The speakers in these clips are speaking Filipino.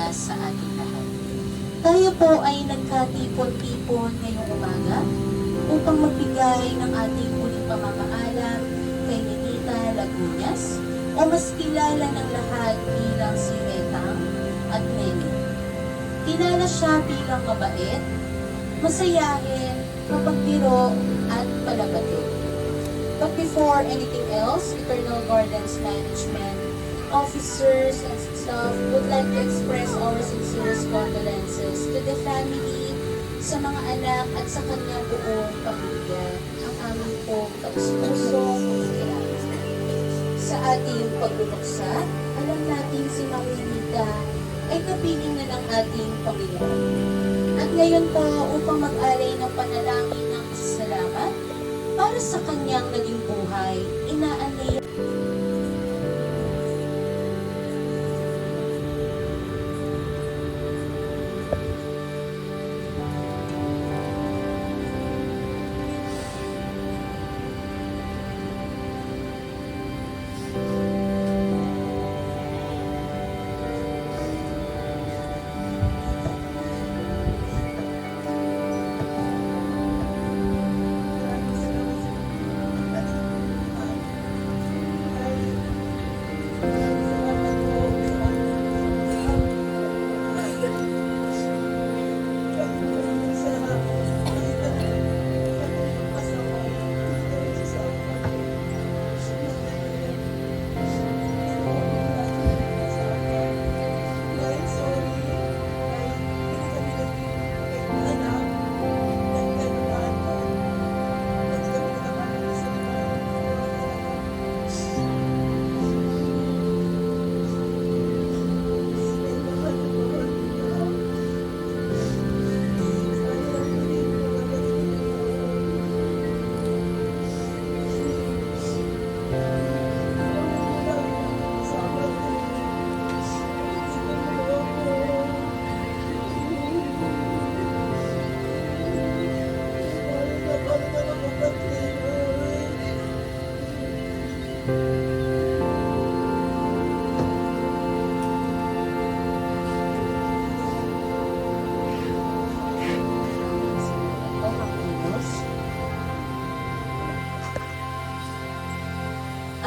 para sa ating lahat. Tayo po ay nagkatipon-tipon ngayong umaga upang magbigay ng ating muling pamamaalam kay Ninita Lagunas o mas kilala ng lahat bilang si Metang at Nelly. Kilala siya bilang mabait, masayahin, mapagbiro at palabatin. But before anything else, Eternal Gardens Management, officers and staff would like to express our sincerest condolences to the family, sa mga anak at sa kanyang buong pamilya. Ang aming pong taus-pusong pagkilala. Sa ating pagluluksa, alam natin si Marinita ay kapiling na ng ating Panginoon. At ngayon po, upang mag-alay ng panalangin ng salamat para sa kanyang naging buhay, inaanay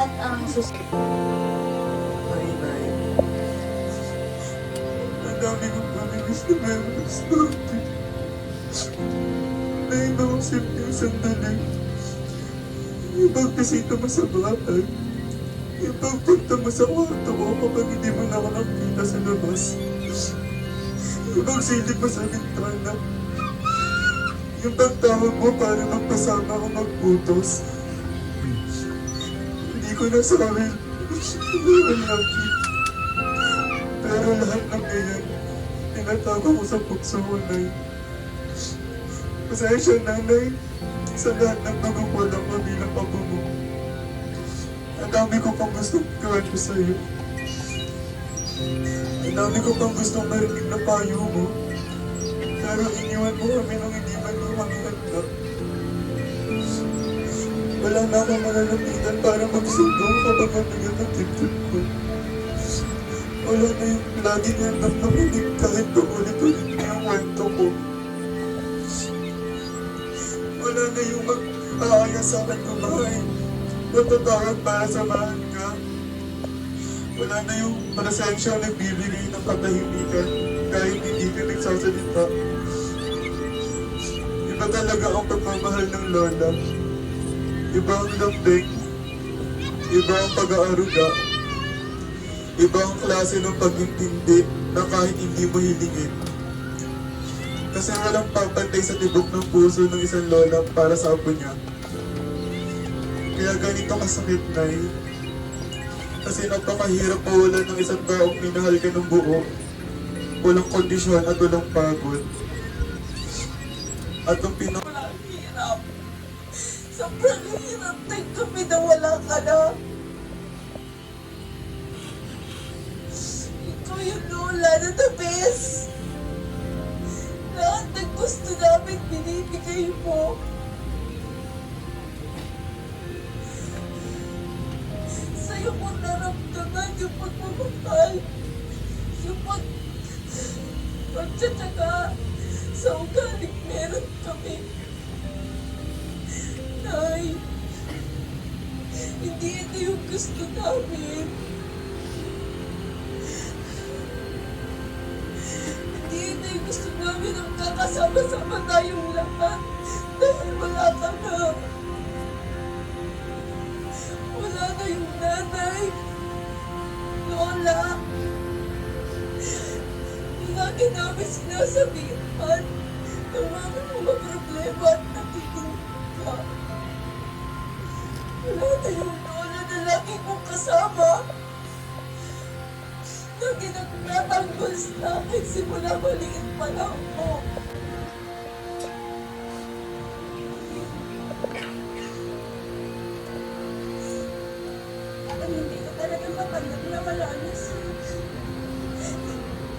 at ang Marinay, ang dami kong pamigis na meron sa atin. Nainausip niyo sandali. Yung pagbisita mo sa bahay. Yung pagpunta mo sa kwarto ko kapag hindi mo na ako nakita sa labas. Yung pagsilip mo sa bintana. Yung pagtawag mo para magpasama ako magputos. Hindi ko nasabi na malaki. Pero lahat ng ganyan, tinatago ko sa puso ko, Nay. Pasensya, Nanay, sa lahat ng pagkukulang mo bilang papa mo. Ang dami ko pang gustong gawin ko sa'yo. Ang dami ko pang gustong marinig na payo mo. Pero iniwan mo kami nung hindi man kami handa. Wala na akong malalapitan para magsundo kapag mabigat ang tip-tip ko. Wala na yung lagi na nakinig kahit paulit-ulit na yung kwento ko. Wala na yung mag-aaya sa akin kumain. Matatawag para samahan ka. Wala na yung presensya nagbibigay ng katahimikan kahit hindi ka nagsasalita. Iba talaga ang pagmamahal ng lola. Iba ang lambing. Iba ang pag-aaruga. Iba ang klase ng pag-intindi na kahit hindi mo hilingin. Kasi walang papantay sa tibok ng puso ng isang lola para sa apo niya. Kaya ganito kasakit, Nay. Kasi napakahirap mawalan ng isang taong minahal ka ng buo. Walang kondisyon at walang pagod. At ang Walang hirap. Sobrang hirap din kami na wala ka na. Ikaw yung lola na the best. Lahat ng gusto namin binibigay mo. Sa'yo ko naramdaman yung pagmamahal. Yung pagtsatsaga sa ugaling meron kami. Nay, hindi ito yung gusto namin. Hindi ito yung gusto namin ang kakasama-sama tayong lahat. Dahil wala ka na. Wala na yung nanay. Lola. Lagi namin sinasabihan ng mga problema at nakikinig ka. Wala na yung lola na lagi kong kasama. Lagi nagtatanggol sa akin simula maliit pa lang ako. Hindi ko talaga matanggap na wala na siya.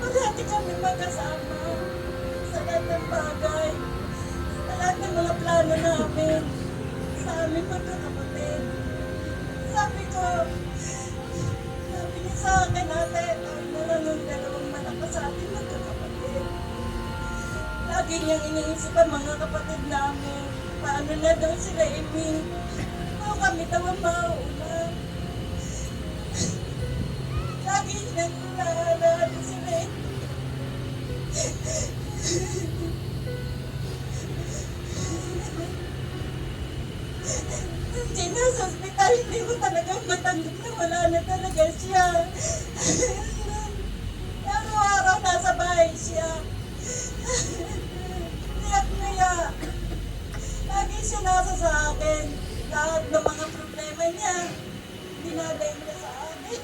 Parati kami magkasama sa lahat ng bagay, sa lahat ng mga plano namin, sa aming magkakapatid. Sabi niya sa akin, ate, na lang yung dalawang malakas sa ating magkakapatid. Lagi niyang iniisip ang mga kapatid namin. Paano na daw sila, Amy? O kami daw ang mauna. Lagi niyang naalala sila, Amy. Nandiyan na sa ospital, hindi ko talagang matanggap na wala na talaga siya. Araw-araw nasa bahay siya. Niyak-niya. Lagi siya nasa sa akin. Lahat ng mga problema niya, dinalay niya sa akin.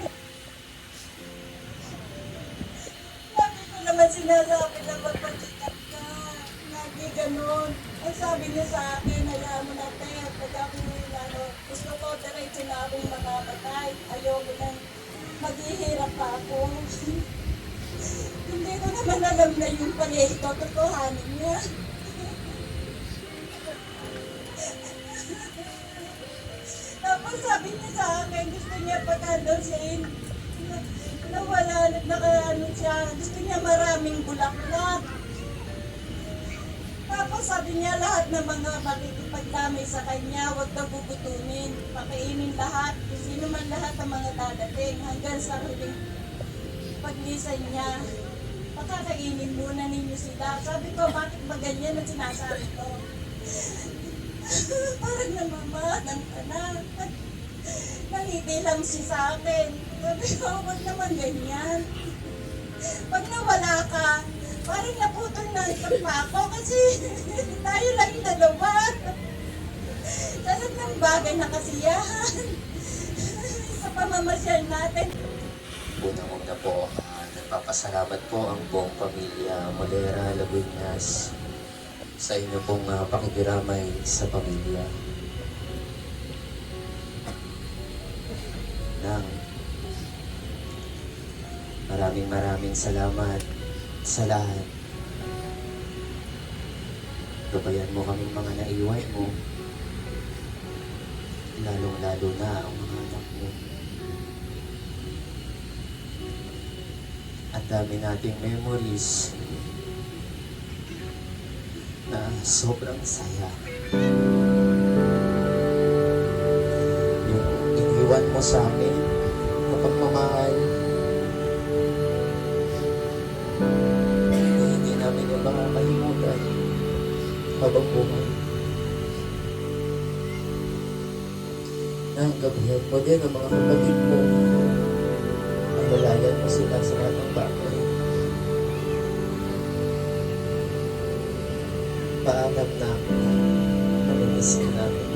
Lagi ko naman sinasabi na magpagkikap ka. Lagi ganun. Ang sabi niya sa akin, hayaan mo na, te. Pag ako gusto ko, diretso na akong makamatay. Ayoko nang maghihirap pa ako. Hindi ko naman alam na yung pala ito, totohanin niya. Tapos sabi niya sa akin, gusto niya pagkandosin. Nawala, nakaano siya, gusto niya maraming bulaklak. Tapos sabi niya lahat ng mga makikipagdamay sa kanya, huwag daw bubutunin, pakainin lahat, kung sino man lahat ng mga dadating, hanggang sa huling paglisan niya. Pakakainin muna ninyo sila. Sabi ko, bakit ba ganyan ang sinasabi ko? Parang namamahan ka na. Nangiti lang siya sa akin. Sabi ko, huwag naman ganyan. Pag nawala ka, parang naputol na pa ako kasi tayo lang yung dalawa. Lahat ng bagay na kasiyahan. Sa pamamasyal natin. Unang-una po, nagpapasalamat po ang buong pamilya Molera Lagunas sa inyo pong pakikiramay sa pamilya. Nang maraming salamat sa lahat. Gabayan mo kaming mga naiwan mo, lalong-lalo na ang mga anak mo. Ang dami nating memories na sobrang saya. Yung iniwan mo sa amin na pagmamahal, hindi namin yung makakalimutan habang buhay. Gabayan mo din ang mga kapatid mo. Alalayan mo sila sa lahat ng bagay. Paalam na namimiss ka namin.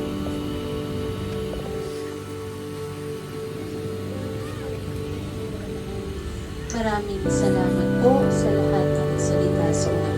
Maraming salamat po sa lahat ng salita sa unahan.